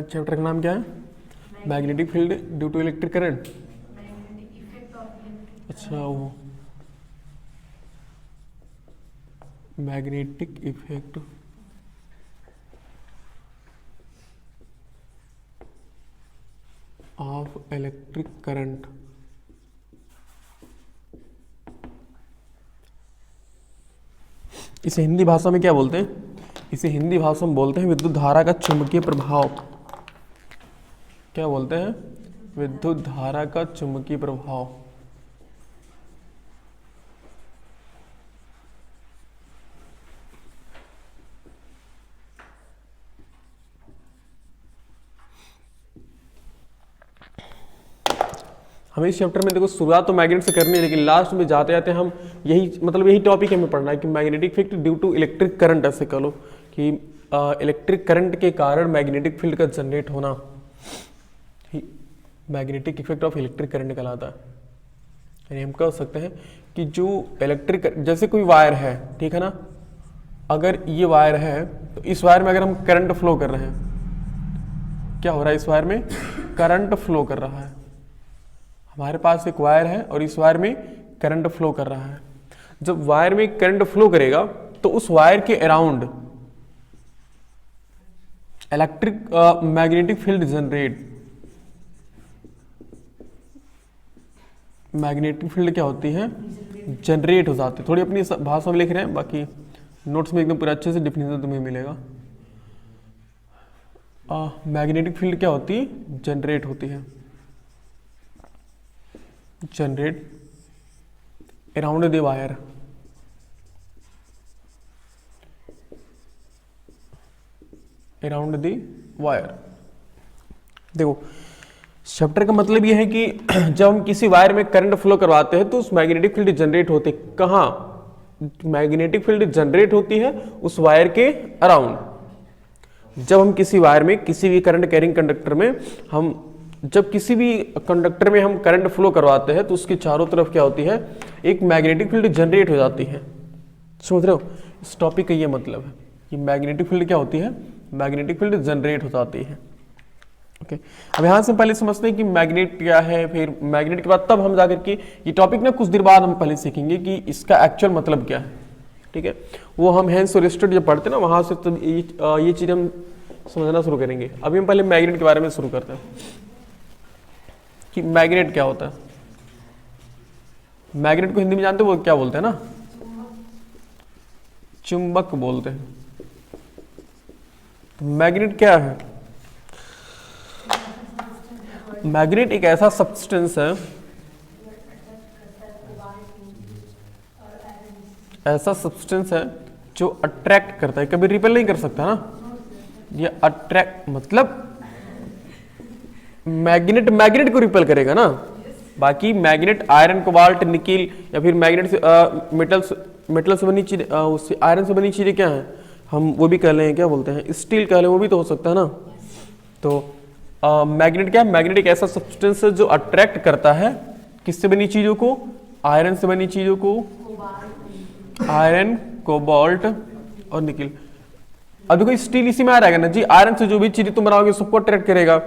Chapter का नाम क्या है? Magnetic field due to electric current. अच्छा, वो magnetic effect of electric current. इसे हिंदी भाषा में क्या बोलते हैं? इसे हिंदी भाषा में बोलते हैं विद्युत धारा का चुंबकीय प्रभाव। क्या बोलते हैं? विद्युत धारा का चुंबकीय प्रभाव। हमें इस चैप्टर में देखो शुरुआत तो मैग्नेट से करनी है, लेकिन लास्ट में जाते जाते हम यही टॉपिक हमें पढ़ना है कि magnetic effect due to electric current. ऐसे कह लो कि इलेक्ट्रिक करंट के कारण मैग्नेटिक फील्ड का जनरेट होना magnetic effect of electric current कहलाता है। यानी हम कह सकते हैं कि जो इलेक्ट्रिक, जैसे कोई वायर है, ठीक है ना, अगर ये वायर है तो इस वायर में अगर हम करंट फ्लो कर रहे हैं, क्या हो रहा है? इस वायर में करंट फ्लो कर रहा है। हमारे पास एक वायर है और इस वायर में करंट फ्लो कर रहा है। जब वायर में करंट फ्लो करेगा तो उस वायर के around electric magnetic field generate. Magnetic field क्या होती है? जनरेट हो जाती है। थोड़ी अपनी भाषा में लिख रहे हैं, बाकी नोट्स में एकदम पूरा अच्छे से डिफिनेशन तुम्हें मिलेगा। मैग्नेटिक फील्ड क्या होती है? जनरेट होती है। Generate around the wire. Around the wire. देखो, चैप्टर का मतलब यह है कि जब हम किसी वायर में करंट फ्लो करवाते हैं तो उस मैग्नेटिक फील्ड जनरेट होती है। कहाँ मैग्नेटिक फील्ड जनरेट होती है? उस वायर के अराउंड। जब हम किसी वायर में, किसी भी करंट कैरिंग कंडक्टर में जब किसी भी कंडक्टर में हम करंट फ्लो करवाते हैं तो उसके चारों तरफ क्या होती है? एक मैग्नेटिक फील्ड जनरेट हो जाती है। समझ रहे हो? इस टॉपिक का ये मतलब है कि मैग्नेटिक फील्ड क्या होती है? मैग्नेटिक फील्ड जनरेट हो जाती है। ओके, अब यहां से पहले समझते हैं कि मैग्नेट क्या है, फिर मैग्नेट के बाद तब हम जाकर के ये टॉपिक ना कुछ देर बाद हम पहले सीखेंगे कि इसका एक्चुअल मतलब क्या है। ठीक है, वो हम हेंस और स्टड जब पढ़ते हैं ना, वहां से तब ये चीज हम समझना शुरू करेंगे। अभी हम पहले मैग्नेट के बारे में शुरू करते हैं कि मैग्नेट क्या होता है। मैग्नेट को हिंदी में जानते हो, वो क्या बोलते हैं ना? चुंबक बोलते हैं। तो मैग्नेट क्या है? मैग्नेट एक ऐसा सब्सटेंस है, जो अट्रैक्ट करता है, कभी रिपेल नहीं कर सकता ना। ये अट्रैक्ट मतलब मैग्नेट को रिपेल करेगा ना। बाकी मैग्नेट आयरन, कोबाल्ट, निकिल या फिर मैग्नेट से मेटल से बनी चीज, उससे आयरन से बनी चीजें क्या है, हम वो भी कह लें, क्या बोलते हैं, स्टील कह लें, वो भी तो हो सकता है ना। तो मैग्नेट क्या है? मैग्नेट एक ऐसा सब्सटेंस है जो अट्रैक्ट करता है किससे बनी चीजों को? आयरन से बनी चीजों को, आयरन, कोबाल्ट और निकिल। अब देखो स्टील इसी में आ रहेगा ना जी। आयरन से जो भी चीज तुम बनाओगे सबको अट्रैक्ट करेगा,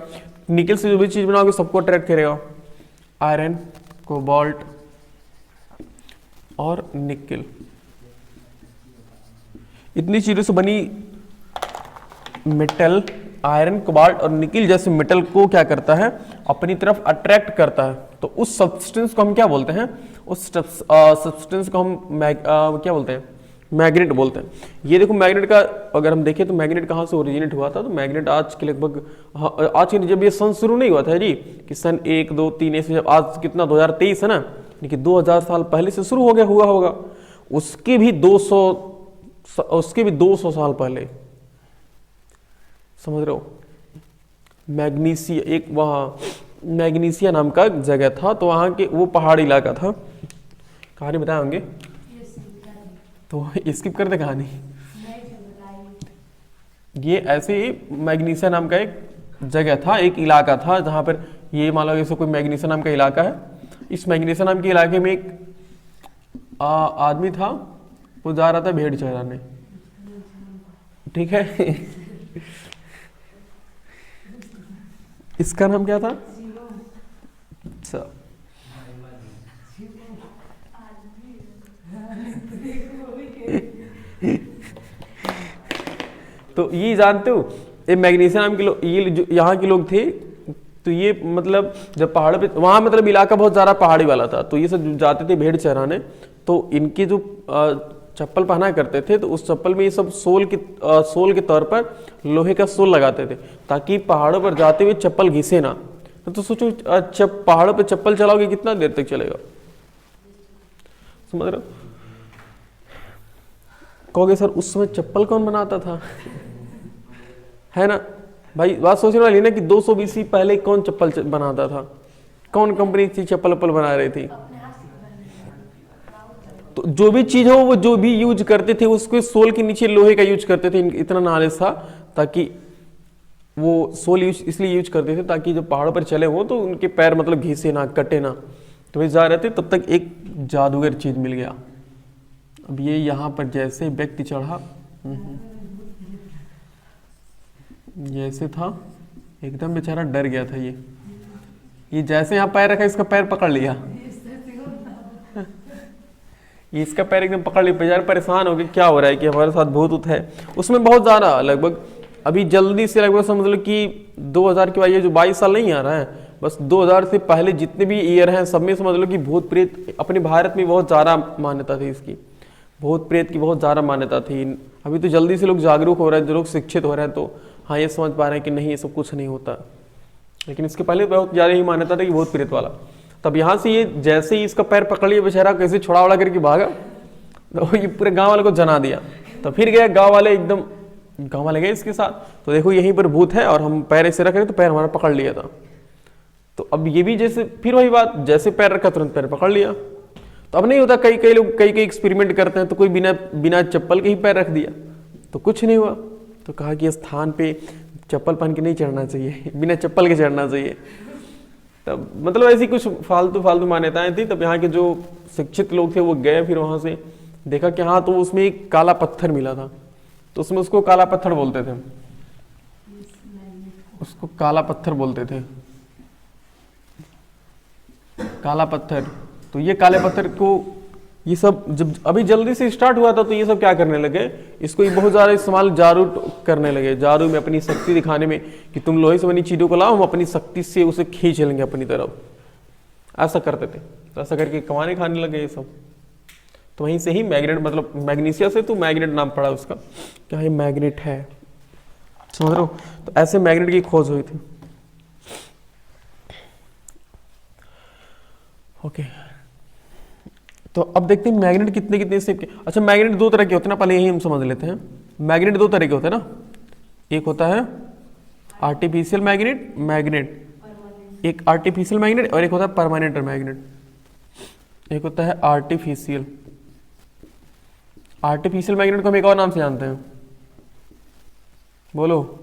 निकल से जो भी चीज बनाओगे सबको अट्रैक्ट करेगा। आयरन, कोबाल्ट और निकल, इतनी चीजों से बनी मेटल, आयरन, कोबाल्ट और निकल जैसे मेटल को क्या करता है? अपनी तरफ अट्रैक्ट करता है। तो उस सब्सटेंस को हम क्या बोलते हैं? उस सब्सटेंस को हम क्या बोलते हैं? मैग्नेट बोलते हैं। ये देखो मैग्नेट का अगर हम देखें तो मैग्नेट कहाँ से ओरिजिनेट हुआ था? तो मैग्नेट आज के लगभग, आज के जब ये सन शुरू नहीं हुआ था जी, कि सन 1, 2, 3 ऐसे, जब आज कितना 2023 है ना, लेकिन 2000 साल पहले से शुरू हो गया हुआ होगा। उसके भी 200 साल पहले, समझ रहे हो? मैग्नीसिया, एक वहाँ मैग्नीसिया नाम का जगह था, तो वहाँ के वो पहाड़ी इलाका था। कहानी बताए होंगे तो स्किप कर दे कहानी। ये ऐसे ही मैग्नीसिया नाम का एक जगह था, एक इलाका था, जहाँ पर ये मान लो जैसे कोई मैग्नीसिया नाम का इलाका है। इस मैग्नीसिया नाम के इलाके में एक आदमी था, वो जा रहा था भेड़ चराने। ठीक है इसका नाम क्या था? अच्छा, तो ये जानते हो, ये मैग्नीशिया नाम के लोग, ये जो यहाँ के लोग थे, तो ये मतलब जब पहाड़ पे, वहाँ मतलब इलाका बहुत ज़्यादा पहाड़ी वाला था, तो ये सब जाते थे भेड़ चराने, तो इनके जो चप्पल पहना करते थे, तो उस चप्पल में ये सब सोल के तौर पर लोहे का सोल लगाते थे, ताकि पहाड़ों पर जाते हुए चप्पल घिसे ना। तो सोचो पहाड़ों पर चप्पल चलाओगे कितना देर तक चलेगा, समझ रहे हो? कहोगे सर उस समय चप्पल कौन बनाता था, है ना भाई, बात सोचने वाली ना कि 200 BC पहले कौन चप्पल बनाता था, कौन कंपनी थी चप्पल बना रही थी? तो जो भी चीज हो, वो जो भी यूज करते थे उसके सोल के नीचे लोहे का यूज करते थे, इतना नॉलेज था, ताकि वो सोल इसलिए यूज करते थे ताकि जब पहाड़ों पर चले हो तो उनके पैर मतलब घिसे ना, कटे ना। तो वे जा रहे थे, तब तक एक जादूगर चीज मिल गया। अब ये यहाँ पर जैसे व्यक्ति चढ़ा, जैसे था एकदम बेचारा डर गया था, ये जैसे यहाँ पैर रखा, इसका पैर पकड़ लिया, ये इसका पैर एकदम पकड़ लिया, बेचारा परेशान हो गया, क्या हो रहा है कि हमारे साथ भूत है। उसमें बहुत ज़्यादा लगभग अभी जल्दी से लगभग समझ लो कि 2000 के बाद ये जो 22 साल नहीं आ रहा है, बस 2000 से पहले जितने भी ईयर हैं सब में समझ लो कि भूत प्रेत अपने भारत में बहुत ज़्यादा मान्यता थी इसकी, भूत प्रेत की बहुत ज़्यादा मान्यता थी। अभी तो जल्दी से लोग जागरूक हो रहे हैं, जो लोग शिक्षित हो रहे हैं, तो हाँ ये समझ पा रहे हैं कि नहीं ये सब कुछ नहीं होता, लेकिन इसके पहले बहुत ज़्यादा ही मान्यता था कि भूत प्रेत वाला। तब यहाँ से ये जैसे ही इसका पैर पकड़ लिया, बेचारा कैसे छुड़ा उड़ा करके भागा, तो ये पूरे गांव वाले को जना दिया। तो फिर गए गांव वाले, एकदम गांव वाले गए इसके साथ, तो देखो यहीं पर भूत है और हम पैर ऐसे रख रहे, तो पैर हमारा पकड़ लिया था। तो अब ये भी जैसे फिर वही बात, जैसे पैर रखा तुरंत पैर पकड़ लिया। तो अब नहीं होता, कई कई लोग कई कई एक्सपेरिमेंट करते हैं, तो कोई बिना चप्पल के ही पैर रख दिया तो कुछ नहीं हुआ। तो कहा कि स्थान पे चप्पल पहन के नहीं चढ़ना चाहिए, बिना चप्पल के चढ़ना चाहिए। तब मतलब ऐसी कुछ फालतू मान्यताएं थी। तब यहाँ के जो शिक्षित लोग थे वो गए, फिर वहां से देखा कि हाँ, तो उसमें एक काला पत्थर मिला था, तो उसमें उसको काला पत्थर बोलते थे, उसको काला पत्थर बोलते थे, काला पत्थर। तो ये काले पत्थर को ये सब जब अभी जल्दी से स्टार्ट हुआ था, तो ये सब क्या करने लगे, इसको ये बहुत ज़्यादा इस्तेमाल जादू करने लगे, जादू में अपनी शक्ति दिखाने में, कि तुम लोहे से बनी चीज़ों को लाओ, हम अपनी शक्ति से उसे खींच लेंगे अपनी तरफ, ऐसा करते थे। तो ऐसा करके कमाने खाने लगे ये सब। तो वहीं से ही मैग्नेट, मतलब मैग्नीशिया से तो मैग्नेट नाम पड़ा उसका, क्या ये मैग्नेट है, समझ रहे हो? तो ऐसे मैग्नेट की खोज हुई थी। ओके, तो अब देखते हैं मैग्नेट कितने कितने शेप के। अच्छा, मैग्नेट दो तरह के होते हैं ना, पहले यही हम समझ लेते हैं। मैग्नेट दो तरह के होते हैं ना, एक होता है आर्टिफिशियल मैग्नेट, एक आर्टिफिशियल मैग्नेट, और एक होता है परमानेंट मैग्नेट। एक होता है आर्टिफिशियल मैग्नेट को हम एक और नाम से जानते हैं, बोलो।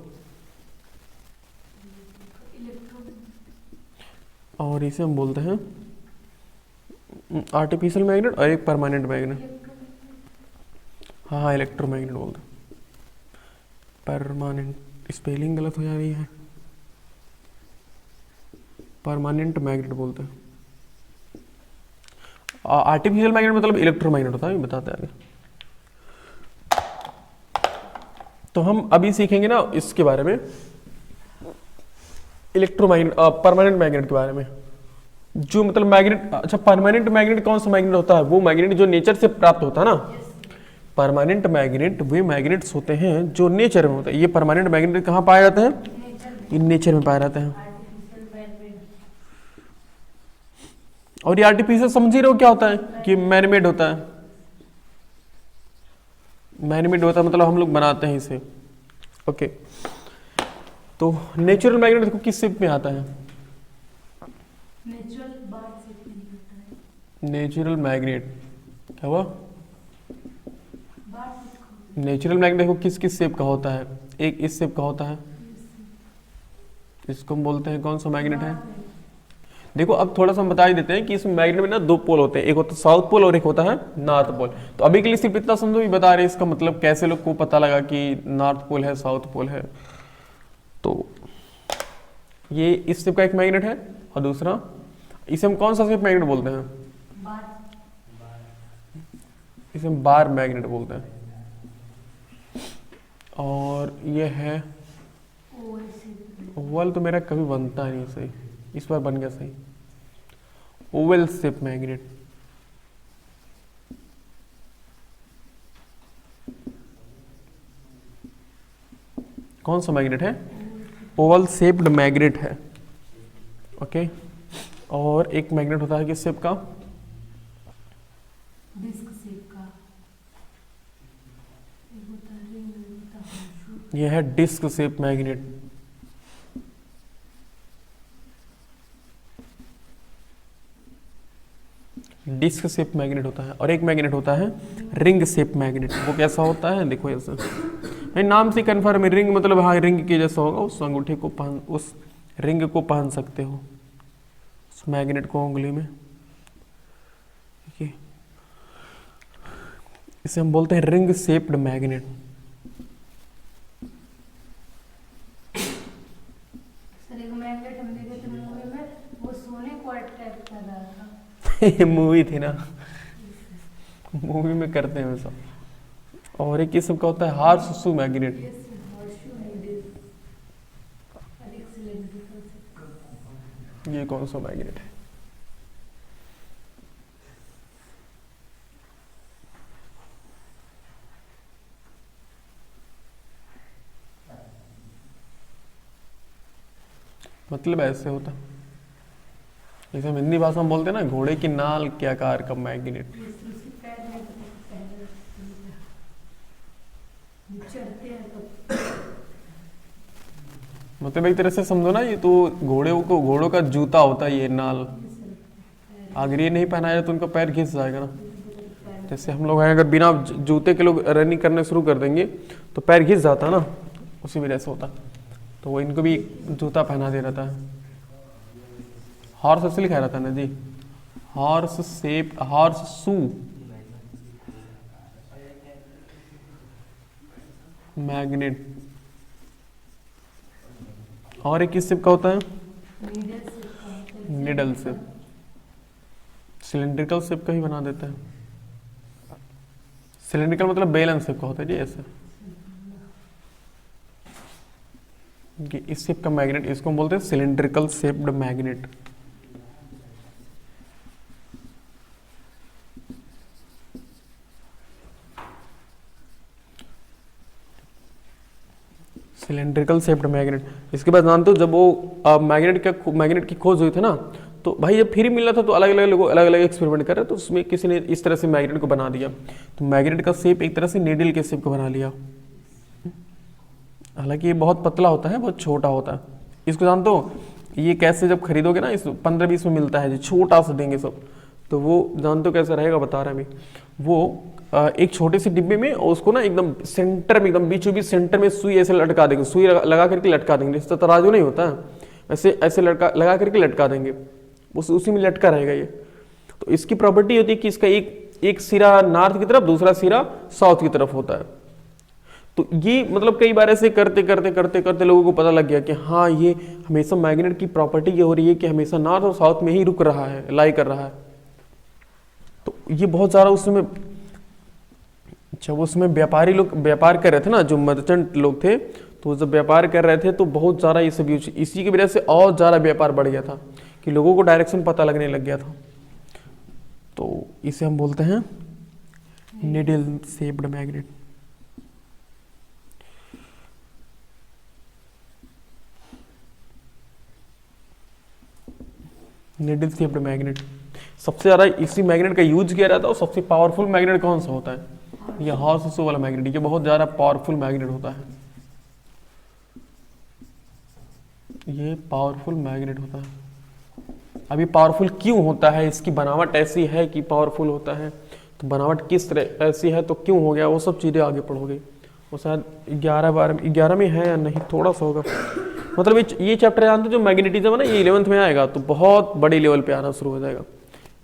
और इसे हम बोलते हैं आर्टिफिशियल मैग्नेट, और एक परमानेंट मैग्नेट। हाँ, इलेक्ट्रोमैग्नेट बोलते हैं। परमानेंट स्पेलिंग गलत हो जा रही है, परमानेंट मैग्नेट बोलते हैं। आर्टिफिशियल मैग्नेट मतलब इलेक्ट्रोमैग्नेट होता है, ये बताते हैं आगे। तो हम अभी सीखेंगे ना इसके बारे में, इलेक्ट्रोमैग्नेट, परमानेंट मैग्नेट के बारे में, जो मतलब मैग्नेट। अच्छा, परमानेंट मैग्नेट कौन सा मैग्नेट होता है? वो मैग्नेट जो नेचर से प्राप्त होता है ना। परमानेंट मैग्नेट वे मैग्नेट्स होते हैं जो नेचर में होते हैं। ये परमानेंट मैग्नेट कहाँ पाए जाते हैं? इन नेचर में पाए जाते हैं। और ये आर्टिफिशियल समझ ही रहे हो क्या होता है, कि मैनमेड होता है। मैनमेड होता है मतलब हम लोग बनाते हैं इसे। ओके, तो नेचुरल मैग्नेट देखो किस शेप में आता है? नेचुरल मैग्नेट क्या हुआ? नेचुरल मैग्नेट देखो किस किस शेप का होता है। एक इस शेप का होता है, इसको हम बोलते हैं कौन सा मैग्नेट है? देखो अब थोड़ा सा हम बता ही देते हैं कि इस मैग्नेट में ना दो पोल होते हैं, एक होता है साउथ पोल और एक होता है नॉर्थ पोल। तो अभी के लिए सिर्फ इतना समझो, भी बता रहे हैं इसका मतलब कैसे लोग को पता लगा कि नॉर्थ पोल है साउथ पोल है। तो ये इस शेप का एक मैग्नेट है, और दूसरा इसे हम कौन सा शेप मैग्नेट बोलते हैं? इसे हम बार मैग्नेट बोलते हैं। और ये है ओवल, तो मेरा कभी बनता नहीं सही, इस बार बन गया सही। ओवल शेप मैग्नेट, कौन सा मैग्नेट है? ओवल शेप्ड मैग्नेट है। ओके, और एक मैग्नेट होता है किस शेप का? डिस्क शेप का। यह है disc shape magnet. Disc shape magnet होता है। और एक मैग्नेट होता है रिंग शेप मैग्नेट। वो कैसा होता है? देखो ऐसा, नहीं नाम से कन्फर्म है, रिंग मतलब हाँ रिंग के जैसा होगा। उस अंगूठे को पहन, उस रिंग को पहन सकते हो, उस मैग्नेट को उंगली में। ठीक है, इसे हम बोलते हैं रिंग शेप्ड मैग्नेट। सर एक मैग्नेट हम देखे थे मूवी में, वो सोने को अट्रैक्ट कर रहा था। ये मूवी थी ना, मूवी में करते हैं वैसा। और एक किस्म का होता है हार्सशू मैग्नेट। ये कौन सा मैग्नेट है? मतलब ऐसे होता, जैसे हम हिंदी भाषा में बोलते हैं ना, घोड़े की नाल के आकार का मैग्नेट। चढ़ते हैं तो मतलब एक तरह से समझो ना, ये तो घोड़ों का जूता होता है ये नाल। अगर ये नहीं पहनाया तो उनका पैर घिस जाएगा ना। जैसे हम लोग हैं, अगर बिना जूते के लोग रनिंग करने शुरू कर देंगे तो पैर घिस जाता है ना, उसी वजह से होता। तो वो इनको भी जूता पहना दे रहता है। हॉर्स ऐसे लिखा रहता है ना जी, horse shape, horseshoe magnet. और एक किस शेप का होता है? Needle shape. सिलेंड्रिकल शेप का ही बना देता है। सिलेंड्रिकल मतलब बेलन शेप का होता है जी, ऐसे। इस शेप का मैग्नेट, इसको हम बोलते हैं cylindrical shaped magnet. Cylindrical shaped magnet. इसके बाद जानते हो, जब वो मैग्नेट की खोज हुई थी ना, तो भाई जब फ्री मिला था तो अलग अलग लोग अलग अलग एक्सपेरिमेंट कर रहे, तो उसमें किसी ने इस तरह से मैग्नेट को बना दिया। तो मैग्नेट का शेप एक तरह से नीडल के शेप को बना लिया। हालांकि ये बहुत पतला होता है, बहुत छोटा होता है। इसको जानते हो, ये कैसे जब खरीदोगे ना, इस 15-20 में मिलता है जी, छोटा सा देंगे सब। तो वो जानते हो कैसे रहेगा, बता रहे हैं अभी। वो एक छोटे से डिब्बे में, और उसको ना एकदम सेंटर में, एकदम बीचों बीच सेंटर में सुई ऐसे लटका देंगे, सुई लगा करके लटका देंगे। इस तराजू नहीं होता है, ऐसे ऐसे लगा करके लटका देंगे, उसी में लटका रहेगा ये। तो इसकी प्रॉपर्टी होती है कि इसका एक सिरा नॉर्थ की तरफ, दूसरा सिरा साउथ की तरफ होता है। तो ये मतलब कई बार ऐसे करते करते करते करते लोगों को पता लग गया कि हाँ, ये हमेशा मैग्नेट की प्रॉपर्टी ये हो रही है कि हमेशा नॉर्थ और साउथ में ही रुक रहा है, लाई कर रहा है। तो ये बहुत ज़्यादा उसमें, जब उसमें व्यापारी लोग व्यापार कर रहे थे ना, जो मर्चेंट लोग थे, तो जब व्यापार कर रहे थे तो बहुत ज़्यादा ये सब यूज, इसी की वजह से और ज़्यादा व्यापार बढ़ गया था कि लोगों को डायरेक्शन पता लगने लग गया था। तो इसे हम बोलते हैं needle shaped magnet. Needle shaped magnet. सबसे ज़्यादा इसी मैग्नेट का यूज किया जाता है। और सबसे पावरफुल मैग्नेट कौन सा होता है? ये हॉर्सशू वाला मैग्नेट। ये बहुत ज़्यादा पावरफुल मैग्नेट होता है। ये पावरफुल मैग्नेट होता है। अभी पावरफुल क्यों होता है, इसकी बनावट ऐसी है कि पावरफुल होता है, तो बनावट किस तरह ऐसी है तो क्यों हो गया, वो सब चीज़ें आगे पढ़ोगे। वो शायद 11 में है या नहीं, थोड़ा सा होगा। मतलब ये चैप्टर जानते, जो मैग्नेटिज्म है ना, ये 11th में आएगा तो बहुत बड़े लेवल पे आना शुरू हो जाएगा।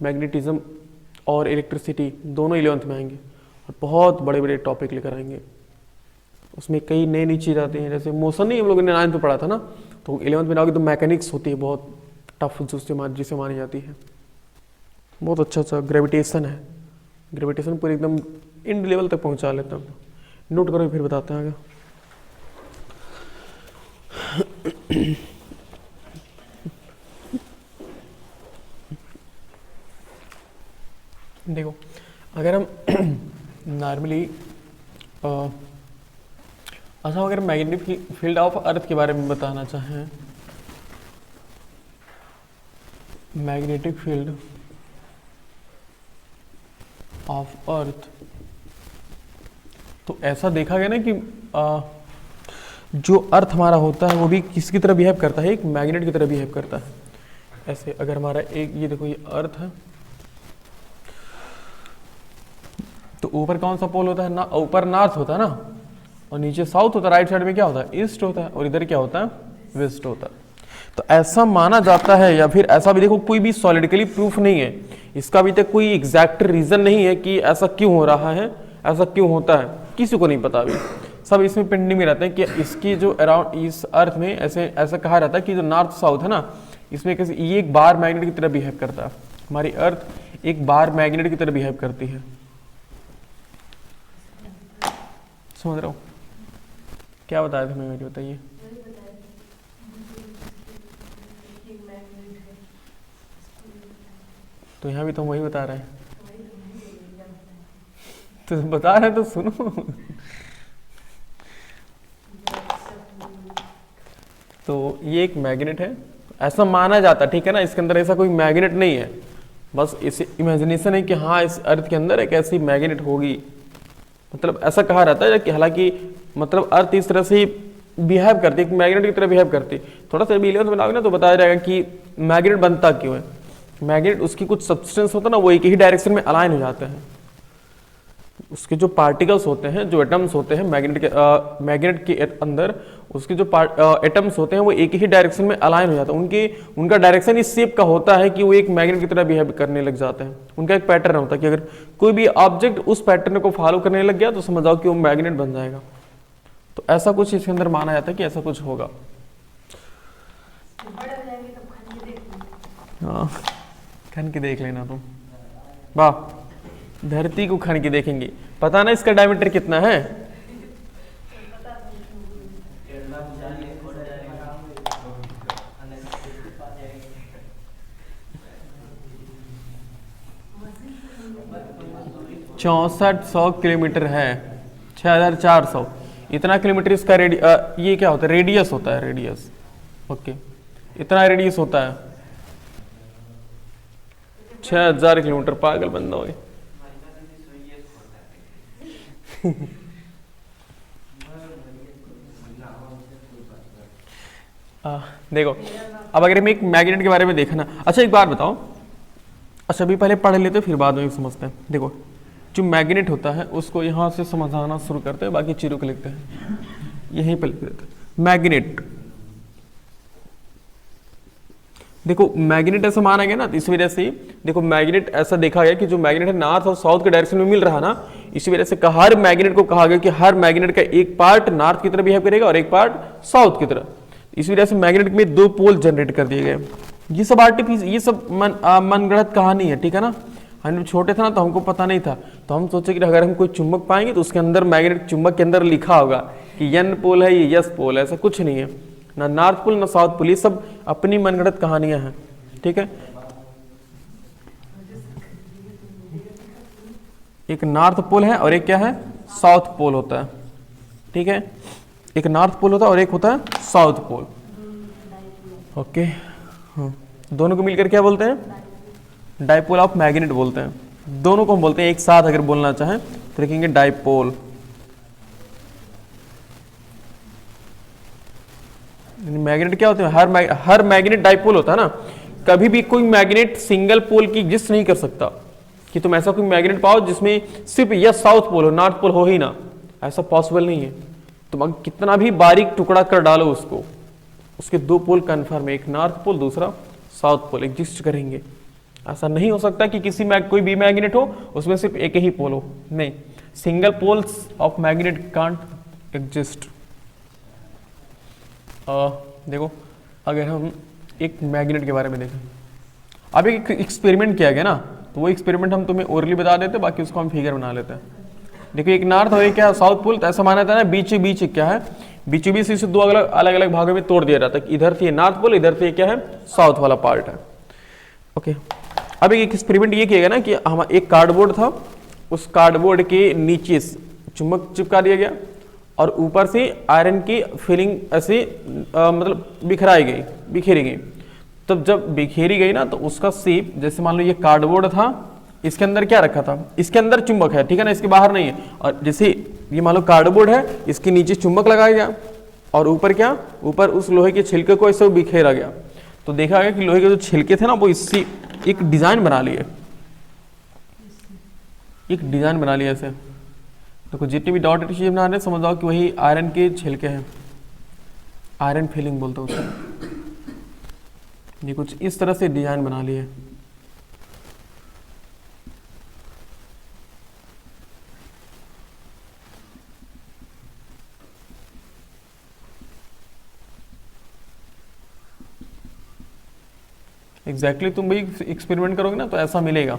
मैग्नेटिज्म और इलेक्ट्रिसिटी दोनों 11th में आएंगे और बहुत बड़े बड़े टॉपिक लेकर आएंगे। उसमें कई नई नई चीज़ आती हैं, जैसे मोशन नहीं हम लोगों ने 9th में पढ़ा था ना, तो 11th में आओगे तो मैकेनिक्स होती है बहुत टफ जिसे मानी जाती है। बहुत अच्छा अच्छा ग्रेविटेशन है, ग्रेविटेशन पूरी एकदम इंड लेवल तक पहुंचा लेता हूँ। नोट करो फिर बताते हैं आगे। देखो अगर हम नॉर्मली अच्छा अगर मैग्नेटिक फील्ड ऑफ अर्थ के बारे में बताना चाहें, मैग्नेटिक फील्ड ऑफ अर्थ, तो ऐसा देखा गया ना कि जो अर्थ हमारा होता है वो भी किसकी तरह बिहेव करता है, एक मैग्नेट की तरह बिहेव करता है। ऐसे अगर हमारा एक ये देखो ये अर्थ है, तो ऊपर कौन सा पोल होता है ना, ऊपर नॉर्थ होता है ना, और नीचे साउथ होता है, राइट साइड में क्या होता है ईस्ट होता है, और इधर क्या होता है वेस्ट होता है। तो ऐसा माना जाता है, या फिर ऐसा भी देखो कोई भी सॉलिडिकली प्रूफ नहीं है, इसका अभी तक कोई एग्जैक्ट रीजन नहीं है कि ऐसा क्यों हो रहा है, ऐसा क्यों होता है, किसी को नहीं पता अभी। सब इसमें पेंडिंग में रहते हैं कि इसकी जो अराउंड इस अर्थ में ऐसा कहा जाता है कि जो नॉर्थ साउथ है ना, इसमें कैसे ये एक बार मैग्नेट की तरह बिहेव करता है, हमारी अर्थ एक बार मैग्नेट की तरह बिहेव करती है। समझ रहे हो क्या बताया था मैं, बताइए। तो यहाँ भी तो हम वही बता रहे हैं, तो बता रहे हैं तो सुनो। तो ये एक मैग्नेट है, ऐसा माना जाता है, ठीक है ना, इसके अंदर ऐसा कोई मैग्नेट नहीं है, बस इसे इमेजिनेशन है कि हाँ इस अर्थ के अंदर एक ऐसी मैग्नेट होगी, मतलब ऐसा कहा जाता है कि हालांकि मतलब अर्थ इस तरह से बिहेव करती है, मैग्नेट की तरह बिहेव करती है। थोड़ा सा 11th में ना तो बताया जाएगा कि मैग्नेट बनता क्यों है। मैग्नेट उसकी कुछ सब्सटेंस होता है ना, वो एक ही डायरेक्शन में अलाइन हो जाते हैं, उसके जो पार्टिकल्स होते हैं, जो एटम्स होते हैं मैग्नेट के अंदर, उसके जो एटम्स होते हैं वो एक ही डायरेक्शन में अलाइन हो जाता है, उनका डायरेक्शन इस शेप का होता है कि वो एक मैग्नेट की तरह बिहेव करने लग जाते हैं। उनका एक पैटर्न होता है कि अगर कोई भी ऑब्जेक्ट उस पैटर्न को फॉलो करने लग गया तो समझ जाओ कि वो मैग्नेट बन जाएगा। तो ऐसा कुछ इसके अंदर माना जाता है कि ऐसा कुछ होगा। हाँ खन के देख लेना तुम, वाह धरती को खन के देखेंगे, पता ना इसका डायमीटर कितना है। चौसठ 100 किलोमीटर है, 6400, इतना किलोमीटर इसका ये क्या होता है रेडियस होता है, रेडियस। ओके इतना रेडियस होता है 6000 किलोमीटर, पागल बंदा हो। देखो अब अगर हम एक मैग्नेट के बारे में देखना, अच्छा एक बार बताओ, अच्छा अभी पहले पढ़ लेते फिर बाद में समझते हैं। देखो जो मैग्नेट होता है उसको यहाँ से समझाना शुरू करते हैं, बाकी चीज़ों को लिखते हैं, यहीं पर लिख देते हैं मैग्नेट। देखो मैग्नेट ऐसा माना गया ना, तो इस वजह से देखो मैग्नेट ऐसा देखा गया कि जो मैग्नेट है नॉर्थ और साउथ के डायरेक्शन में मिल रहा ना, इसी वजह से हर मैग्नेट को कहा गया कि हर मैग्नेट का एक पार्ट नॉर्थ की तरह बिहेव करेगा और एक पार्ट साउथ की तरह। इस वजह से मैग्नेट में 2 पोल जनरेट कर दिए गए। ये सब आर्टिफिशियल, ये सब मनगढ़ंत कहानी है, ठीक है ना। हम छोटे थे ना तो हमको पता नहीं था, तो हम सोचे कि अगर हम कोई चुंबक पाएंगे तो उसके अंदर मैग्नेट चुंबक के अंदर लिखा होगा कि एन पोल है ये यस पोल है, ऐसा कुछ नहीं है, ना नॉर्थ पोल ना साउथ पोल, ये सब अपनी मनगढ़ंत कहानियां हैं, ठीक है। एक नॉर्थ पोल है और एक क्या है साउथ पोल होता है, ठीक है, एक नॉर्थ पोल होता है और एक होता है साउथ पोल। ओके हाँ, दोनों को मिलकर क्या बोलते हैं डाइपोल ऑफ मैग्नेट बोलते हैं। दोनों को हम बोलते हैं एक साथ, अगर बोलना चाहें तो लिखेंगे डाइपोल। मैग्नेट क्या होते हैं, हर मैग्नेट डाइपोल होता है ना। कभी भी कोई मैग्नेट सिंगल पोल की एग्जिस्ट नहीं कर सकता कि तुम ऐसा कोई मैग्नेट पाओ जिसमें सिर्फ या साउथ पोल हो नॉर्थ पोल हो ही ना, ऐसा पॉसिबल नहीं है। तुम अगर कितना भी बारीक टुकड़ा कर डालो उसको, उसके 2 पोल कन्फर्म है, एक नॉर्थ पोल दूसरा साउथ पोल एग्जिस्ट करेंगे। ऐसा नहीं हो सकता कि कोई भी मैग्नेट हो उसमें सिर्फ एक ही पोल हो, नहीं, single poles of magnet can't exist. देखो अगर हम एक मैग्नेट के बारे में देखें, अब एक एक्सपेरिमेंट किया गया ना, तो वो एक्सपेरिमेंट हम तुम्हें ओरली बता देते, बाकी उसको हम फिगर बना लेते हैं। देखो एक नॉर्थ और एक क्या साउथ पोल, तो ऐसा माना था ना बीच बीच क्या है, बीचों बीच इसे दो अलग अलग भागों में तोड़ दिया जाता है। इधर से नॉर्थ पोल, इधर से क्या है साउथ वाला पार्ट है। ओके, अब एक एक्सपेरिमेंट ये किया गया ना कि हम एक कार्डबोर्ड था, उस कार्डबोर्ड के नीचे चुंबक चिपका दिया गया और ऊपर से आयरन की फिलिंग ऐसे मतलब बिखेरी गई। तब जब बिखेरी गई ना, तो उसका शेप, जैसे मान लो ये कार्डबोर्ड था, इसके अंदर क्या रखा था, इसके अंदर चुंबक है, ठीक है ना, इसके बाहर नहीं है। और जैसे ये मान लो कार्डबोर्ड है, इसके नीचे चुंबक लगाया गया और ऊपर क्या, ऊपर उस लोहे के छिलके को ऐसे बिखेरा गया। तो देखा गया कि लोहे के जो छिलके थे ना, वो इससे एक डिजाइन बना लिए, एक डिजाइन बना लिया ऐसे। देखो जितने भी डॉट चीज बना रहे समझ जाओ कि वही आयरन के छिलके हैं, आयरन फिलिंग बोलते हैं उसको। ये कुछ इस तरह से डिजाइन बना लिए। एग्जैक्टली तुम भी एक्सपेरिमेंट करोगे ना तो ऐसा मिलेगा।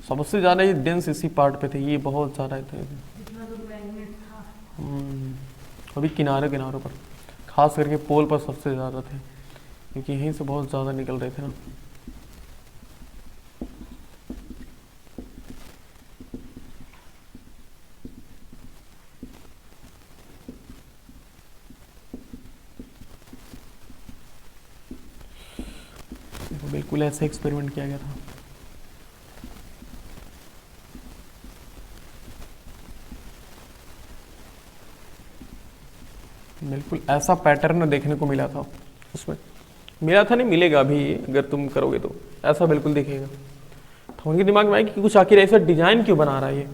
सबसे ज्यादा ये डेंस इसी पार्ट पे थे, ये बहुत ज्यादा थे। अभी किनारे किनारों पर, खास करके पोल पर सबसे ज्यादा थे, क्योंकि यहीं से बहुत ज्यादा निकल रहे थे ना। तो बिल्कुल ऐसा एक्सपेरिमेंट किया गया था। बिल्कुल ऐसा पैटर्न देखने को मिला था उसमें, मिला था नहीं, मिलेगा अभी अगर तुम करोगे तो ऐसा बिल्कुल दिखेगा। तो उनके दिमाग में आया कि कुछ आखिर ऐसा डिजाइन क्यों बना रहा है ये।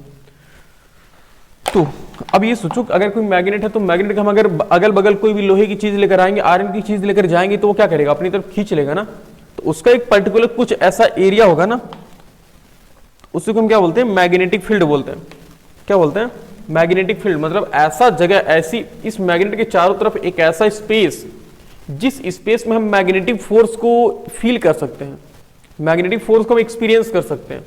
तो अब ये सोचो अगर कोई मैग्नेट है, तो मैग्नेट का हम अगर अगल बगल कोई भी लोहे की चीज लेकर आएंगे, आयरन की चीज लेकर जाएंगे, तो वो क्या करेगा, अपनी तरफ खींच लेगा ना। तो उसका एक पर्टिकुलर कुछ ऐसा एरिया होगा ना, उसको हम क्या बोलते हैं, मैग्नेटिक फील्ड बोलते हैं। क्या बोलते हैं, मैग्नेटिक फील्ड। मतलब ऐसा जगह, ऐसी इस मैग्नेट के चारों तरफ एक ऐसा स्पेस, जिस स्पेस में हम मैग्नेटिक फोर्स को फील कर सकते हैं, मैग्नेटिक फोर्स को हम एक्सपीरियंस कर सकते हैं।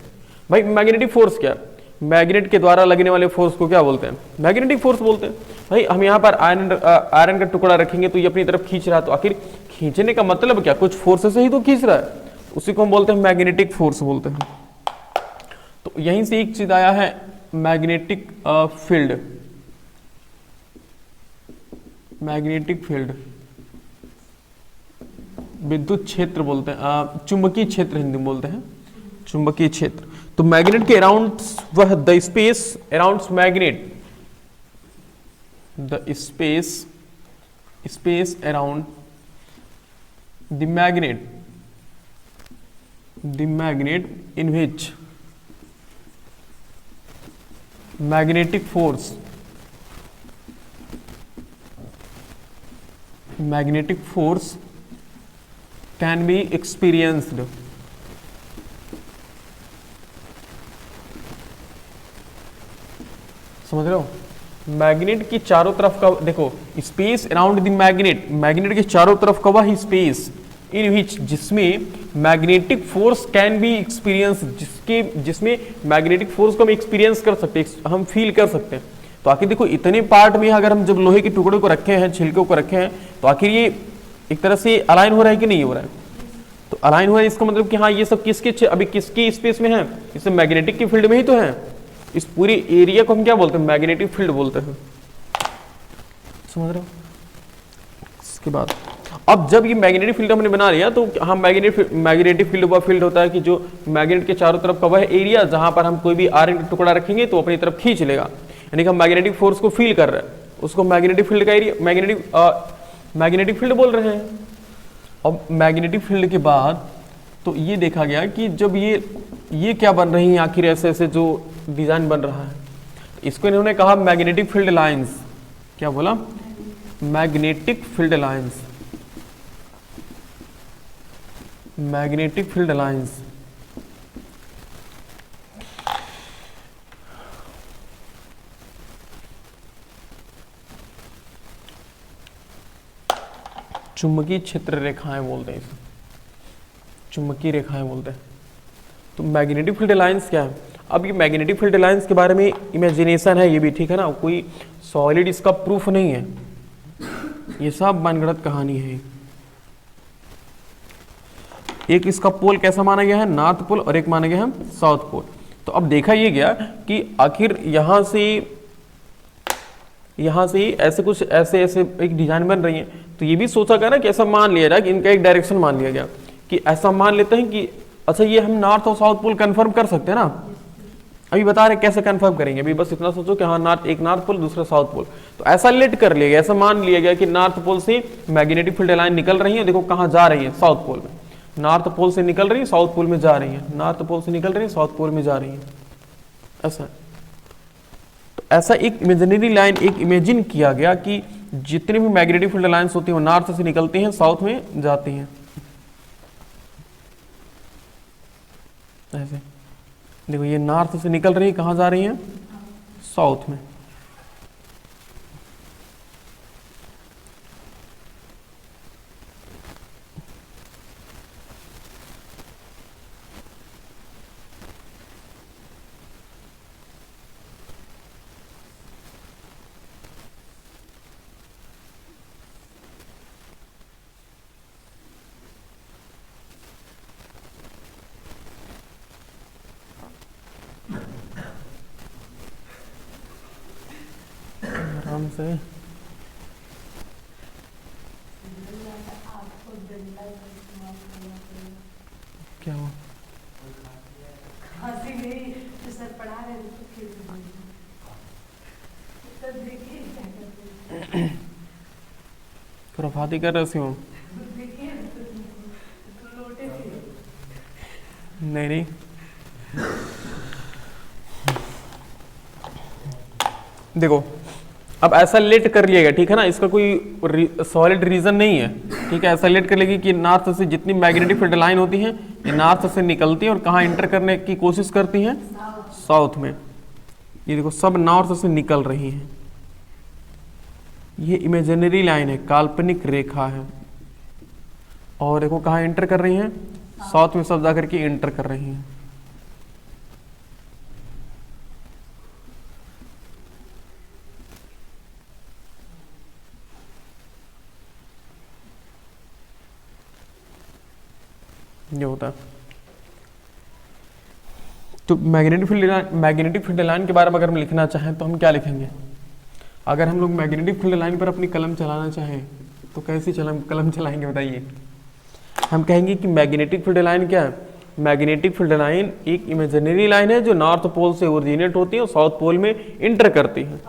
भाई मैग्नेटिक फोर्स क्या है, मैग्नेट के द्वारा लगने वाले फोर्स को क्या बोलते हैं, मैग्नेटिक फोर्स बोलते हैं। भाई हम यहाँ पर आयरन का टुकड़ा रखेंगे तो ये अपनी तरफ खींच रहा है, तो आखिर खींचने का मतलब क्या, कुछ फोर्स से ही तो खींच रहा है, उसी को हम बोलते हैं मैग्नेटिक फोर्स बोलते हैं। तो यहीं से एक चीज आया है मैग्नेटिक फील्ड, मैग्नेटिक फील्ड, विद्युत क्षेत्र बोलते हैं, चुंबकीय क्षेत्र हिंदी में बोलते हैं, चुंबकीय क्षेत्र। तो मैग्नेट के अराउंड वह the space around magnet, the space around the magnet in which magnetic force can be experienced। समझ रहे हो, मैग्नेट की चारों तरफ का देखो, space around the magnet, magnet के चारों तरफ का वह स्पेस इन विच, जिसमें magnetic force can be experience, जिसमें मैग्नेटिक फोर्स को हम एक्सपीरियंस कर सकते हैं, हम फील कर सकते हैं। तो आखिर देखो इतने पार्ट में अगर हम जब लोहे के टुकड़े को रखे हैं, छिलके को रखे हैं, तो आखिर ये एक तरह से अलाइन हो रहा है कि नहीं हो रहा है। तो अलाइन हो रहा है, इसका मतलब कि हाँ ये सब किसके, अभी किसकी स्पेस में है, इससे मैग्नेटिक की फील्ड में ही तो है। इस पूरी एरिया को हम क्या बोलते हैं, मैग्नेटिक फील्ड बोलते हैं। समझ रहे हो। इसके बाद अब जब ये मैग्नेटिक फील्ड हमने बना लिया, तो हम मैग्नेटिक फील्ड वह फील्ड होता है कि जो मैग्नेट के चारों तरफ का वह एरिया जहां पर हम कोई भी आयरन का टुकड़ा रखेंगे तो अपनी तरफ खींच लेगा, यानी कि हम मैग्नेटिक फोर्स को फील कर रहे हैं, उसको मैग्नेटिक फील्ड का एरिया, मैग्नेटिक फील्ड बोल रहे हैं। अब मैग्नेटिक फील्ड के बाद तो ये देखा गया कि जब ये क्या बन रही है, आखिर ऐसे ऐसे जो डिजाइन बन रहा है, इसको इन्होंने कहा मैग्नेटिक फील्ड लाइंस। क्या बोला, magnetic field lines, magnetic field lines. चुंबकीय क्षेत्र रेखाएं बोलते हैं इसे, चुंबकीय रेखाएं बोलते हैं। तो मैग्नेटिक फील्ड लाइंस क्या है? अब ये मैग्नेटिक फील्ड लाइंस के बारे में इमेजिनेशन है ये भी, ठीक है ना, कोई सॉलिड इसका प्रूफ नहीं है, ये सब मनगढ़ंत कहानी है। एक इसका पोल कैसा माना गया है? नॉर्थ पोल, और एक माना गया है साउथ पोल। तो अब देखा ये गया कि आखिर यहाँ से ऐसे कुछ ऐसे एक डिजाइन बन रही है, तो ये भी सोचा गया ना कि ऐसा मान लिया जाए कि इनका एक डायरेक्शन मान लिया गया कि ऐसा मान लेते हैं कि अच्छा ये हम नॉर्थ और साउथ पोल कंफर्म कर सकते हैं ना। अभी बता रहे कैसे कंफर्म करेंगे, अभी बस इतना सोचो कि हाँ एक नॉर्थ पोल दूसरा साउथ पोल, तो ऐसा लेट कर लिया गया, ऐसा मान लिया गया कि नॉर्थ पोल से मैग्नेटिक फील्ड लाइन निकल रही है, देखो कहाँ जा रही है, साउथ पोल में। नॉर्थ पोल से निकल रही है साउथ पोल में जा रही है, नॉर्थ पोल से निकल रही है साउथ पोल में जा रही है, ऐसा। तो ऐसा एक इमेजिनरी लाइन एक इमेजिन किया गया कि जितनी भी मैग्नेटिक फील्ड लाइंस होती हैं वो नॉर्थ से निकलती हैं साउथ में जाती हैं, ऐसे। देखो ये नॉर्थ से निकल रही है, कहाँ जा रही है? साउथ में। आराम से। क्या हुआ? हंसी गई तो सर पढ़ा रहे थे तो खेल रहे थे। तब देखिए क्या करते हैं। खुराफाती कर रहे हो? देखिए तो लोटे थे। नहीं देखो अब ऐसा लेट कर लिएगा, ठीक है ना, इसका कोई सॉलिड रीजन नहीं है, ठीक है। ऐसा लेट कर लेगी कि नॉर्थ से जितनी मैग्नेटिक फील्ड लाइन होती हैं ये नॉर्थ से निकलती हैं और कहाँ इंटर करने की कोशिश करती हैं? साउथ में। ये देखो सब नॉर्थ से निकल रही हैं, ये इमेजिनरी लाइन है, काल्पनिक रेखा है, और देखो कहाँ इंटर कर रही हैं? साउथ में सब जाकर के इंटर कर रही हैं। ये होता है। तो मैग्नेटिक फील्ड लाइन के बारे में अगर हम लिखना चाहें तो हम क्या लिखेंगे? अगर हम लोग मैग्नेटिक फील्ड लाइन पर अपनी कलम चलाना चाहें तो कैसी कलम चलाएंगे बताइए? हम कहेंगे कि मैग्नेटिक फील्ड लाइन क्या है? मैग्नेटिक फील्ड लाइन एक इमेजिनरी लाइन है जो नॉर्थ पोल से ओरिजिनेट होती है और साउथ पोल में इंटर करती है,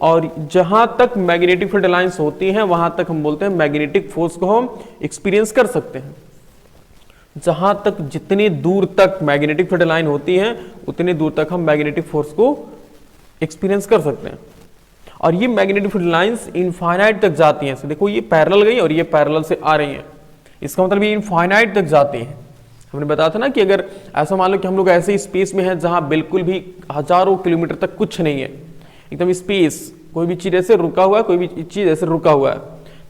और जहां तक मैग्नेटिक फील्ड लाइंस होती हैं वहां तक हम बोलते हैं मैग्नेटिक फोर्स को हम एक्सपीरियंस कर सकते हैं। जहां तक जितनी दूर तक मैग्नेटिक फील्ड लाइन होती है उतनी दूर तक हम मैग्नेटिक फोर्स को एक्सपीरियंस कर सकते हैं। और ये मैग्नेटिक फील्ड लाइंस इनफाइनाइट तक जाती हैं। देखो ये पैरेलल गई और ये पैरेलल से आ रही हैं, इसका मतलब ये इनफाइनाइट तक जाती हैं। हमने बताया था ना कि अगर ऐसा मान लो कि हम लोग ऐसे स्पेस में हैं जहां बिल्कुल भी हजारों किलोमीटर तक कुछ नहीं है, एकदम स्पेस, कोई भी चीज ऐसे रुका हुआ है, कोई भी चीज ऐसे रुका हुआ है,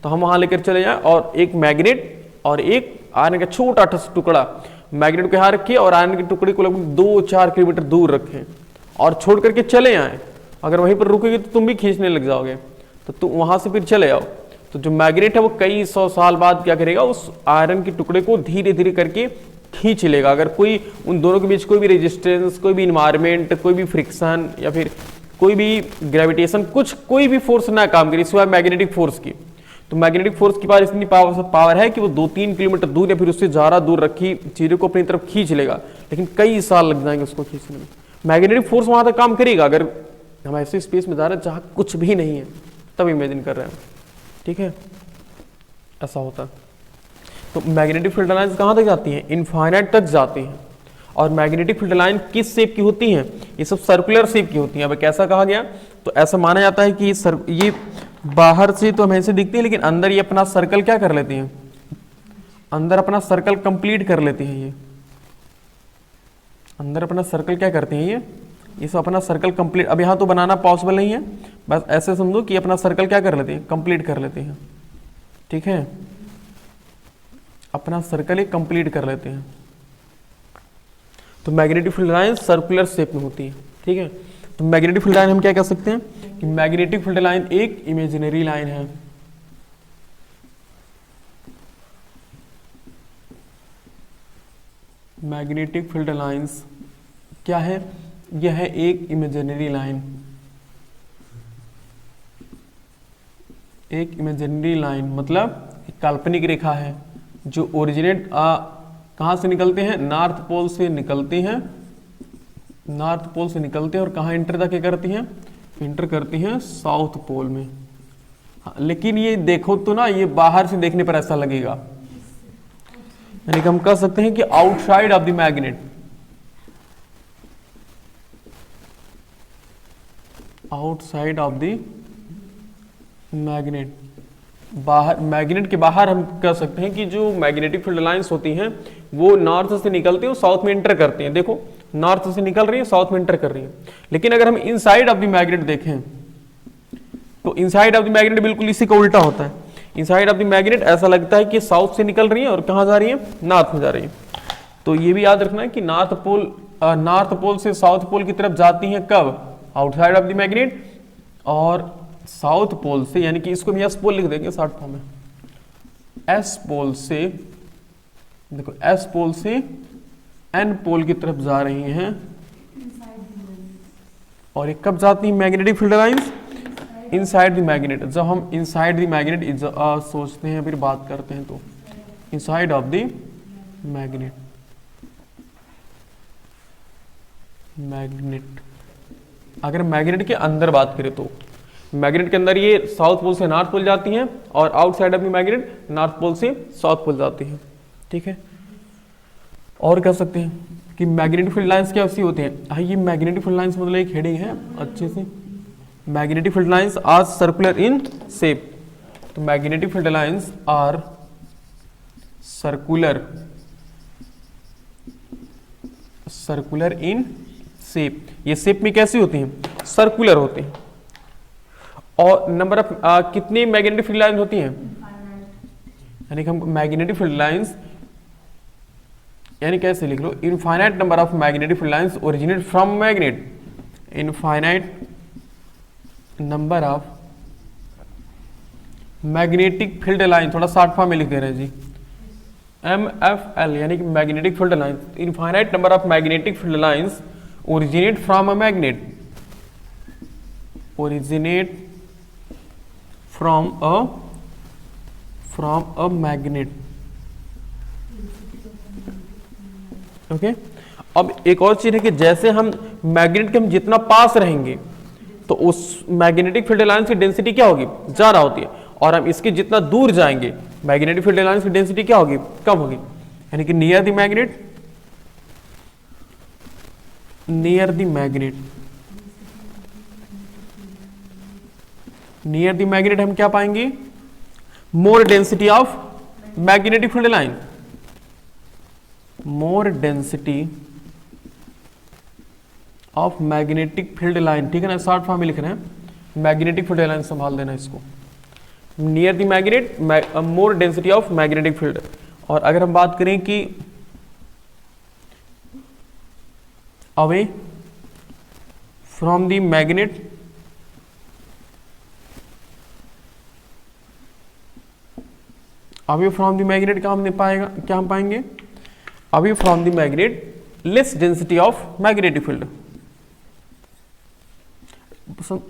तो हम वहां लेकर चले जाएं और एक मैग्नेट और एक आयरन का छोटा टुकड़ा मैग्नेट के यहाँ रखिए और आयरन के टुकड़े को लगभग 2-4 किलोमीटर दूर रखें और छोड़ करके चले आए। अगर वहीं पर रुकेगी तो तुम भी खींचने लग जाओगे, तो तुम वहां से फिर चले आओ। तो जो मैग्नेट है वो कई 100 साल बाद क्या करेगा, उस आयरन के टुकड़े को धीरे धीरे करके खींच लेगा। अगर कोई उन दोनों के बीच कोई भी रेजिस्टेंस, कोई भी इन्वायरमेंट, कोई भी फ्रिक्शन या फिर कोई भी ग्रेविटेशन, कोई भी फोर्स ना काम करे सिवाय मैग्नेटिक फोर्स की, तो मैग्नेटिक फोर्स के पास इतनी पावर है कि वो 2-3 किलोमीटर दूर या फिर उससे ज़्यादा दूर रखी चीज़ों को अपनी तरफ खींच लेगा, लेकिन कई साल लग जाएंगे उसको खींचने में। मैग्नेटिक फोर्स वहां तक काम करेगा। अगर हम ऐसे स्पेस में जा रहे हैं जहाँ कुछ भी नहीं है, तब इमेजिन कर रहे हैं, ठीक है, ऐसा होता है। तो मैग्नेटिक फील्ड लाइंस कहाँ तक जाती हैं? इनफाइनाइट तक जाती हैं। और मैग्नेटिक फील्ड लाइन किस शेप की होती हैं? ये सब सर्कुलर शेप की होती हैं। अब कैसा कहा गया? तो ऐसा माना जाता है कि ये बाहर से तो हमें ऐसे दिखती है, लेकिन अंदर ये अपना सर्कल क्या कर लेती हैं? अंदर अपना सर्कल कंप्लीट कर लेती हैं। ये अंदर अपना सर्कल क्या करती हैं? ये सब अपना सर्कल कंप्लीट, अब यहाँ तो बनाना पॉसिबल नहीं है, बस ऐसे समझो कि अपना सर्कल क्या कर लेती हैं? कंप्लीट कर लेती हैं, ठीक है, अपना सर्कल एक कंप्लीट कर लेते हैं। तो magnetic field line circular shape में होती है, ठीक है। तो मैग्नेटिक फील्ड लाइन हम क्या कह सकते हैं कि मैग्नेटिक फील्ड लाइन एक इमेजिनरी लाइन है। मैग्नेटिक फील्ड लाइंस क्या है, यह है एक इमेजिनरी लाइन, एक इमेजिनरी लाइन मतलब एक काल्पनिक रेखा है जो ओरिजिनेट कहाँ से निकलते हैं, नॉर्थ पोल से निकलते हैं, नॉर्थ पोल से निकलते हैं और कहाँ इंटर जाके करती हैं, इंटर करती हैं साउथ पोल में। हाँ, लेकिन ये देखो तो ना, ये बाहर से देखने पर ऐसा लगेगा, यानी कि हम कह सकते हैं कि outside of the magnet, outside of the magnet, बाहर, मैग्नेट के बाहर हम कह सकते हैं कि जो मैग्नेटिक फील्ड लाइंस होती हैं वो नॉर्थ से निकलती हैं और साउथ में इंटर करती हैं। देखो नॉर्थ से निकल रही है, साउथ में इंटर कर रही है। लेकिन अगर हम इनसाइड ऑफ द मैग्नेट देखें तो इनसाइड ऑफ द मैग्नेट बिल्कुल इसी का उल्टा होता है। इनसाइड ऑफ द मैग्नेट ऐसा लगता है कि साउथ से निकल रही है और कहाँ जा रही है, नॉर्थ में जा रही है। तो ये भी याद रखना है कि नॉर्थ पोल से साउथ पोल की तरफ जाती हैं कब, आउटसाइड ऑफ द मैग्नेट, और साउथ पोल से, यानी कि इसको हम एस पोल लिख देंगे शॉर्ट फॉर्म में, एस पोल से, देखो एस पोल से एन पोल की तरफ जा रही हैं। और ये कब जाती हैं magnetic field lines, inside the magnet. जब हम इनसाइड द मैग्नेट सोचते हैं, फिर बात करते हैं, तो inside of the magnet, magnet अगर मैग्नेट के अंदर बात करें तो मैग्नेट के अंदर ये साउथ पोल से नॉर्थ पोल जाती हैं और outside of the magnet north pole से साउथ पोल जाती हैं, ठीक है। और कह सकते हैं कि मैग्नेटिक फील्ड लाइंस क्या ऐसी होती हैं, ये मैग्नेटिक फील्ड लाइंस मतलब एक हेडिंग है अच्छे से, magnetic field lines are circular in shape. तो magnetic field lines are circular, circular in shape. ये शेप में कैसी होती हैं, सर्कुलर होती हैं। और नंबर ऑफ कितनी मैग्नेटिक फील्ड लाइंस होती हैं, यानी कि हम मैग्नेटिक फील्ड लाइंस, यानी कैसे लिख लो, infinite number of magnetic field lines originate from magnet, infinite number of magnetic field line, थोड़ा शॉर्ट फॉर्म में लिख दे रहे हैं जी, MFL, यानी कि magnetic field line, infinite number of magnetic field lines originate from a magnet, originate from a magnet, okay. अब एक और चीज है कि जैसे हम मैग्नेट के हम जितना पास रहेंगे तो उस मैग्नेटिक फील्ड लाइंस की डेंसिटी क्या होगी, ज्यादा होती है, और हम इसके जितना दूर जाएंगे मैग्नेटिक फील्ड लाइंस की डेंसिटी क्या होगी, कम होगी। यानी कि near the magnet, near the magnet, near the magnet हम क्या पाएंगे, more density of magnetic field line, more density of magnetic field line, ठीक है ना, शॉर्ट फॉर्म में लिख रहे हैं, मैग्नेटिक फील्ड लाइन संभाल देना इसको, near the magnet more density of magnetic field. और अगर हम बात करें कि away from the magnet, away from the magnet क्या हमने पाएगा, क्या हम पाएंगे, away from the magnet less density of magnetic field.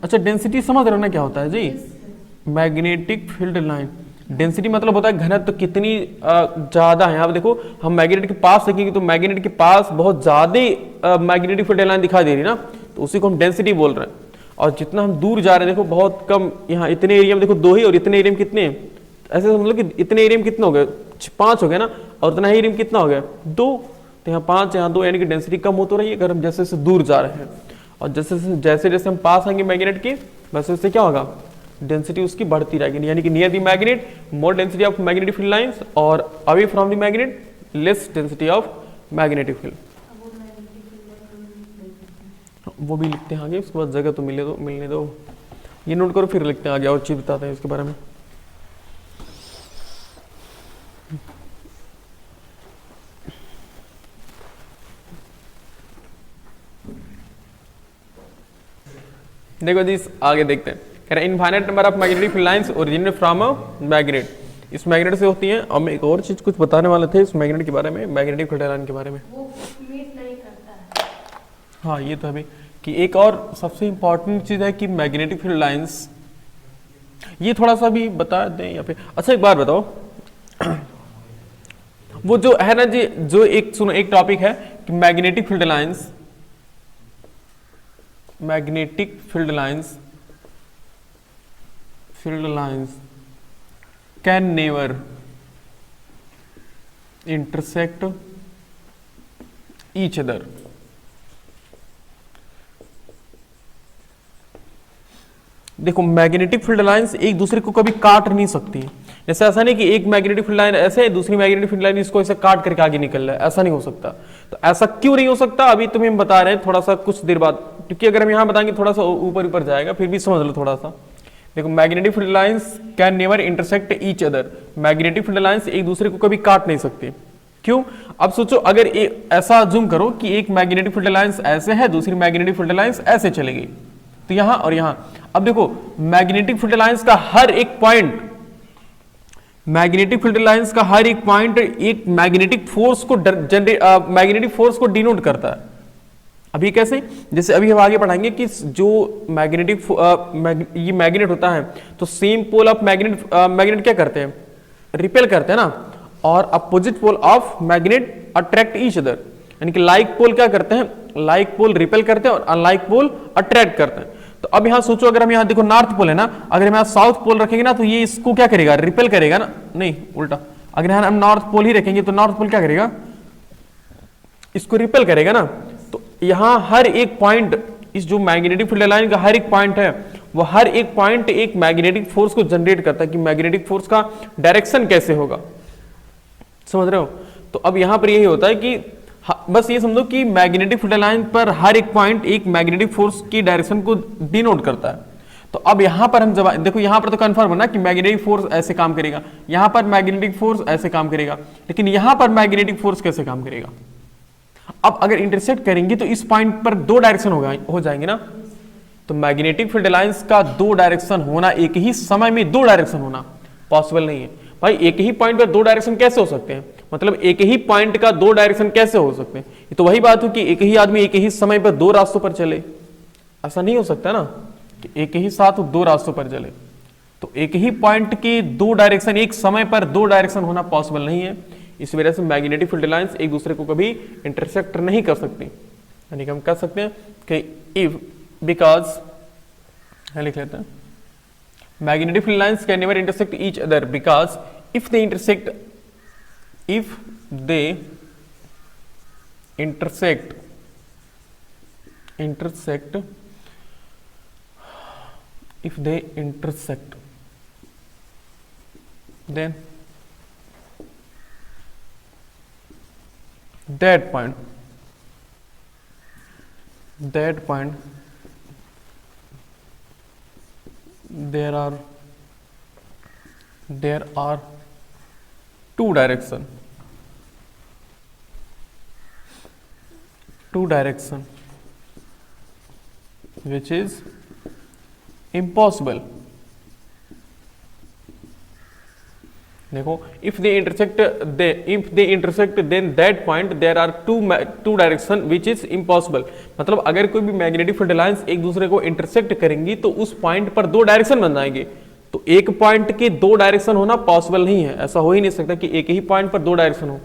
अच्छा डेंसिटी समझ रहे हो ना क्या होता है जी, मैग्नेटिक फील्ड लाइन, डेंसिटी मतलब होता है घनत्व तो कितनी ज्यादा है। आप देखो हम मैग्नेट के पास देखेंगे तो मैग्नेट के पास बहुत ज्यादा मैग्नेटिक फील्ड लाइन दिखाई दे रही ना, तो उसी को हम डेंसिटी बोल रहे हैं। और जितना हम दूर जा रहे हैं देखो बहुत कम, यहाँ इतने एरिया में देखो 2 ही, और इतने एरिया में कितने, ऐसे मतलब कि इतने एरिया में कितने हो गए, 5 हो गए ना, और उतना ही एरिया में कितना हो गया, 2, तो यहाँ 5 यहाँ 2, यानी कि डेंसिटी कम हो तो रही है अगर हम जैसे जैसे दूर जा रहे हैं। और जैसे जैसे हम पास आएंगे मैग्नेट के, वैसे वैसे क्या होगा, डेंसिटी उसकी बढ़ती रहेगी। यानी कि near the magnet more density of magnetic field lines, और away from the magnet less density of magnetic field. वो भी लिखते हैं आगे, उसके बाद जगह तो मिलने दो, ये नोट करो फिर लिखते हैं आगे और चीज बताते हैं इसके बारे में। देखो जी आगे देखते हैं, कह रहे infinite number of magnetic field lines originate from a magnet, इस मैग्नेट से होती हैं। हम एक और चीज कुछ बताने वाले थे इस मैग्नेट के बारे में, मैग्नेटिक फील्ड लाइन के बारे में। वो मीट नहीं करता है। हाँ ये तो अभी कि एक और सबसे इंपॉर्टेंट चीज है कि मैग्नेटिक फील्ड लाइंस, ये थोड़ा सा भी बता दें या फिर अच्छा एक बार बताओ वो जो है ना जी, जो एक सुनो एक टॉपिक है कि magnetic field lines, magnetic field lines can never intersect each other. देखो मैग्नेटिक फील्ड लाइंस एक दूसरे को कभी काट नहीं सकती, जैसे ऐसा नहीं कि एक मैग्नेटिक फील्ड लाइन ऐसे है, दूसरी मैग्नेटिक फील्ड लाइन इसको ऐसे काट करके आगे निकल रहा है, ऐसा नहीं हो सकता। तो ऐसा क्यों नहीं हो सकता अभी तुम्हें हम बता रहे हैं थोड़ा सा कुछ देर बाद, क्योंकि अगर हम यहां बताएंगे थोड़ा सा ऊपर ऊपर जाएगा, फिर भी समझ लो थोड़ा सा। देखो magnetic field lines can never intersect each other, magnetic field lines एक दूसरे को कभी काट नहीं सकती। क्यों? अब सोचो अगर ऐसा जूम करो कि एक मैग्नेटिक फील्ड लाइंस ऐसे है, दूसरी मैग्नेटिक फील्ड लाइंस ऐसे चलेगी, तो यहां और यहां। अब देखो मैग्नेटिक फील्ड लाइंस का हर एक पॉइंट, मैग्नेटिक फील्ड लाइंस का हर एक पॉइंट एक मैग्नेटिक फोर्स को मैग्नेटिक फोर्स को डिनोट करता है। अभी कैसे? जैसे अभी हम आगे पढ़ाएंगे कि जो मैग्नेटिक ये मैग्नेट होता है तो सेम पोल ऑफ मैग्नेट क्या करते हैं? रिपेल करते हैं ना, और opposite pole of magnet attract each other, यानी कि लाइक पोल क्या करते हैं? लाइक पोल रिपेल करते हैं और अनलाइक पोल अट्रैक्ट करते हैं। तो अब यहां सोचो अगर हम यहां देखो नॉर्थ पोल है ना, अगर हम यहां साउथ पोल रखेंगे ना तो ये इसको क्या करेगा? रिपेल करेगा ना, नहीं उल्टा। अगर यहां हम नॉर्थ पोल ही रखेंगे तो नॉर्थ पोल क्या करेगा? इसको रिपेल करेगा ना। तो यहां हर एक पॉइंट, इस जो मैग्नेटिक फील्ड लाइन का हर एक पॉइंट है वो हर एक पॉइंट एक मैग्नेटिक फोर्स को जनरेट करता है कि मैग्नेटिक फोर्स का डायरेक्शन कैसे होगा, समझ रहे हो? तो अब यहां पर यही होता है कि बस ये समझो कि मैग्नेटिक फील्ड लाइन पर हर एक पॉइंट एक मैग्नेटिक फोर्स की डायरेक्शन को डिनोट करता है। तो अब यहां पर हम जब देखो यहां पर तो कंफर्म है ना कि मैग्नेटिक फोर्स ऐसे काम करेगा, यहां पर मैग्नेटिक फोर्स ऐसे काम करेगा, लेकिन यहां पर मैग्नेटिक फोर्स कैसे काम करेगा? अब अगर इंटरसेक्ट करेंगे तो इस पॉइंट पर दो डायरेक्शन हो जाएंगे ना। तो मैग्नेटिक फील्ड लाइंस का दो डायरेक्शन होना, एक ही समय में दो डायरेक्शन होना पॉसिबल नहीं है भाई। एक ही पॉइंट पर दो डायरेक्शन कैसे हो सकते हैं? मतलब एक ही पॉइंट का दो डायरेक्शन कैसे हो सकते हैं? ये तो वही बात है कि एक ही आदमी एक ही समय पर दो रास्तों पर चले, ऐसा नहीं हो सकता ना कि एक ही साथ दो रास्तों पर चले। तो एक ही पॉइंट के दो डायरेक्शन, एक समय पर दो डायरेक्शन होना पॉसिबल नहीं है। इस वजह से मैग्नेटिक फील्ड लाइंस एक दूसरे को कभी इंटरसेक्ट नहीं कर सकती। यानी कि हम कह सकते हैं कि इफ, बिकॉज, लिख लेते हैं, magnetic field lines can never intersect each other because if they intersect if they intersect then that point there are two direction which is impossible। देखो if they intersect then that point there are two direction which is impossible। मतलब अगर कोई भी magnetic field lines एक दूसरे को intersect करेंगी तो उस पॉइंट पर दो डायरेक्शन बन जाएंगे। तो एक पॉइंट के दो डायरेक्शन होना पॉसिबल नहीं है, ऐसा हो ही नहीं सकता कि एक ही पॉइंट पर दो डायरेक्शन हो,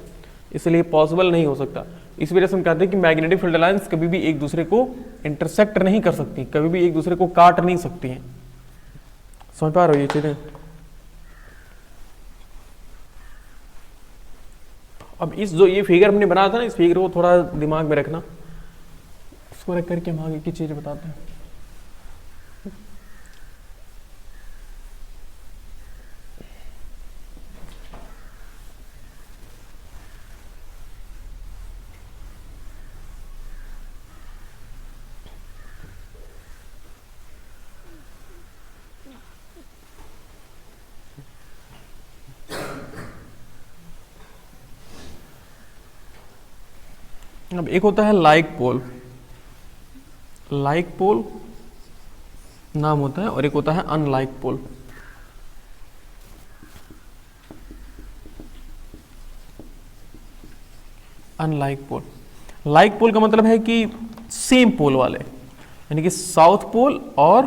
इसलिए पॉसिबल नहीं हो सकता। इस वजह से हम कहते हैं कि मैग्नेटिक फील्ड लाइंस कभी भी एक दूसरे को इंटरसेक्ट नहीं कर सकती, कभी भी एक दूसरे को काट नहीं सकती हैं। समझ पा रहे हो ये चीजें? अब इस जो ये फिगर हमने बनाया था ना, इस फिगर को थोड़ा दिमाग में रखना, इसको रख करके हम आगे की चीज बताते हैं। अब एक होता है लाइक पोल नाम होता है, और एक होता है अनलाइक पोल। अनलाइक पोल, लाइक पोल का मतलब है कि सेम पोल वाले, यानी कि साउथ पोल और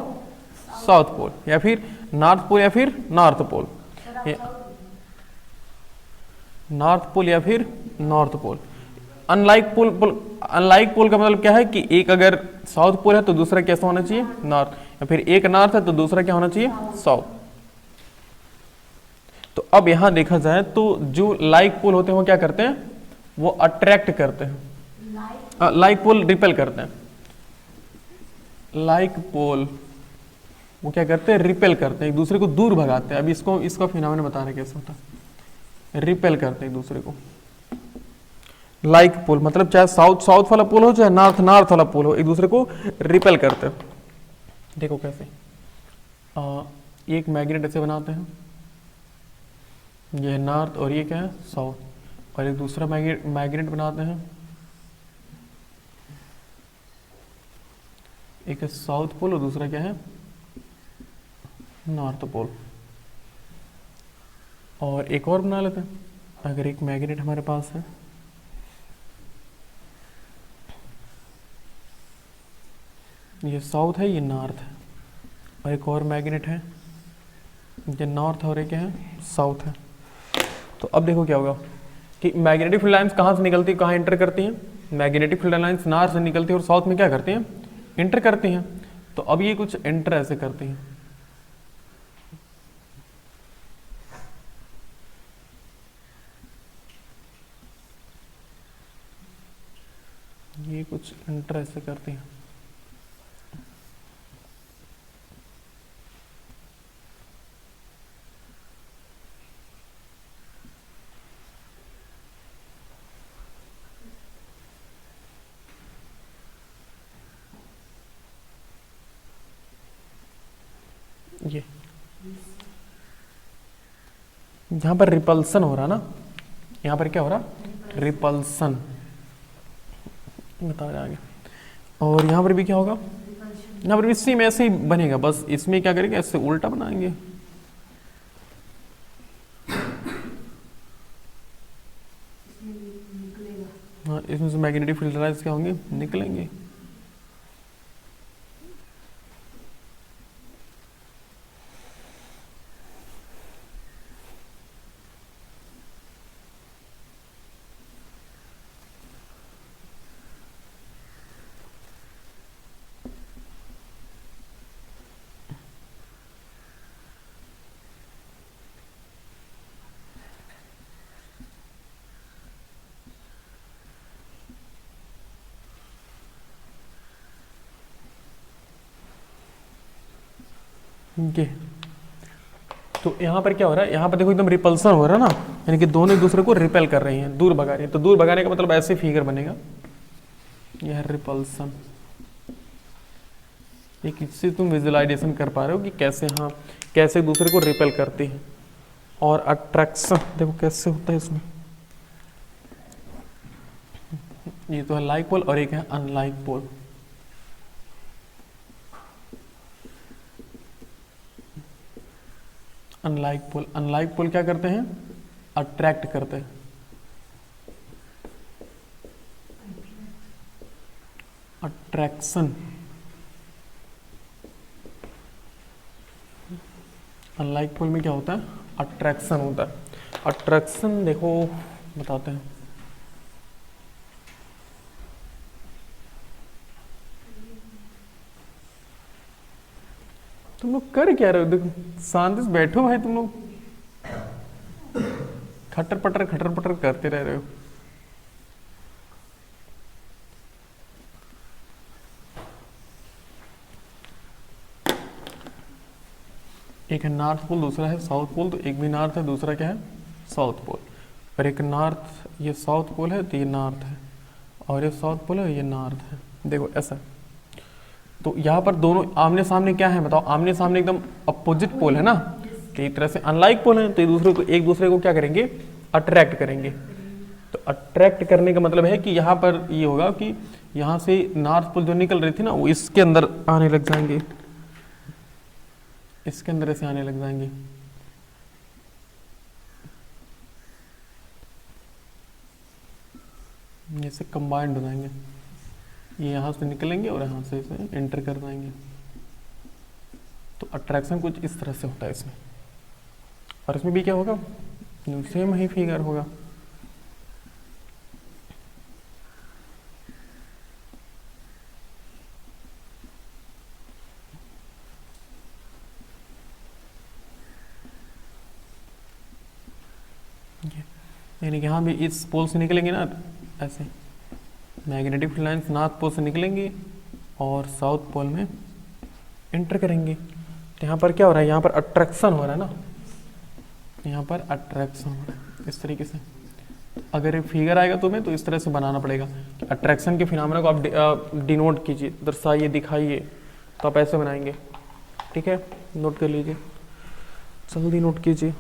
साउथ पोल, या फिर नॉर्थ पोल या फिर नॉर्थ पोल, नॉर्थ पोल या फिर नॉर्थ पोल। अनलाइक पोल का मतलब क्या है कि एक अगर साउथ पोल है तो दूसरा कैसा होना चाहिए, नॉर्थ, या फिर एक नॉर्थ है तो दूसरा क्या होना चाहिए, साउथ। तो अब यहां देखा जाए तो जो लाइक पोल होते हैं वो क्या करते हैं, वो अट्रैक्ट करते हैं, लाइक पोल रिपेल करते हैं। लाइक पोल वो क्या करते हैं, रिपेल करते हैं, एक दूसरे को दूर भगाते हैं। अभी इसका फिनोमेना बता रहे कैसे होता है, रिपेल करते हैं एक दूसरे को। लाइक पोल मतलब चाहे साउथ वाला पोल हो चाहे नॉर्थ वाला पोल हो, एक दूसरे को रिपेल करते हैं। देखो कैसे, एक मैग्नेट ऐसे बनाते हैं, ये नॉर्थ और ये क्या है, साउथ, और एक दूसरा मैग्नेट बनाते हैं, एक है साउथ पोल और दूसरा क्या है, नॉर्थ पोल। और एक और बना लेते हैं, अगर एक मैग्नेट हमारे पास है, ये साउथ है ये नॉर्थ है, और एक और मैग्नेट है, ये नॉर्थ है और ये क्या है, साउथ है। तो अब देखो क्या होगा कि मैग्नेटिक फील्ड लाइंस कहाँ से निकलती है, कहाँ इंटर करती हैं, मैग्नेटिक फील्ड लाइंस नॉर्थ से निकलती है और साउथ में क्या करती हैं, इंटर करती हैं। तो अब ये कुछ इंटर ऐसे करती हैं, ये कुछ इंटर ऐसे करती हैं। ये यहां पर रिपल्सन हो रहा ना, यहां पर क्या हो रहा, रिपल्सन बता रहे आगे। और यहाँ पर भी क्या होगा, यहाँ पर भी सेम ऐसे ही बनेगा, बस इसमें क्या करेंगे, ऐसे उल्टा बनाएंगे। हाँ, इसमें से मैग्नेटिक फील्ड लाइंस क्या होंगे, निकलेंगे। ये तो यहाँ पर क्या हो रहा है, यहाँ पर देखो एकदम रिपल्सन हो रहा है ना, यानी कि दोनों एक दूसरे को रिपेल कर रही हैं, दूर भगा रही हैं। तो दूर भगाने का मतलब ऐसे फिगर बनेगा, यह रिपल्सन। एक इससे तुम विजुअलाइजेशन कर पा रहे हो कि कैसे, हाँ कैसे एक दूसरे को रिपेल करती है। और अट्रैक्शन देखो कैसे होता है इसमें, ये तो है लाइक पोल और एक है अनलाइक पोल। अनलाइक पोल क्या करते हैं, अट्रैक्ट करते हैं। अट्रैक्शन, अनलाइक पोल में क्या होता है, अट्रैक्शन होता है। अट्रैक्शन देखो बताते हैं, तुम लोग कर क्या रहे हो, देखो शांति से बैठो भाई, तुम लोग खटर पटर करते रह रहे हो। एक है नॉर्थ पोल, दूसरा है साउथ पोल। तो एक भी नॉर्थ है, दूसरा क्या है, साउथ पोल। और एक नॉर्थ, ये साउथ पोल है तो ये नॉर्थ है, और ये साउथ पोल है ये नॉर्थ है। देखो ऐसा, तो यहाँ पर दोनों आमने सामने क्या है बताओ, आमने सामने एकदम अपोजिट पोल है ना, तो एक तरह से अनलाइक पोल है, तो एक दूसरे को क्या करेंगे, अट्रैक्ट करेंगे। तो अट्रैक्ट करने का मतलब है कि यहाँ पर ये होगा कि यहाँ से नॉर्थ पोल जो निकल रही थी ना, वो इसके अंदर आने लग जाएंगे। इसके अंदर ऐसे आने लग जाएंगे। जैसे कंबाइंड हो जाएंगे, ये यहाँ से निकलेंगे और यहाँ से इसे एंटर कर जाएंगे। तो अट्रैक्शन कुछ इस तरह से होता है इसमें। और इसमें भी क्या होगा, सेम ही फिगर होगा। यानी कि यहाँ भी इस पोल से निकलेंगे ना, ऐसे magnetic field lines north pole से निकलेंगी और साउथ पोल में एंटर करेंगे। तो यहाँ पर क्या हो रहा है, यहाँ पर अट्रैक्शन हो रहा है ना, यहाँ पर अट्रैक्शन हो रहा है इस तरीके से। अगर ये फिगर आएगा तुम्हें तो इस तरह से बनाना पड़ेगा कि अट्रैक्शन के फिनोमेना को आप डिनोट कीजिए, दर्शाइए, दिखाइए। तो आप ऐसे बनाएंगे, ठीक है, नोट कर लीजिए, जल्दी नोट कीजिए।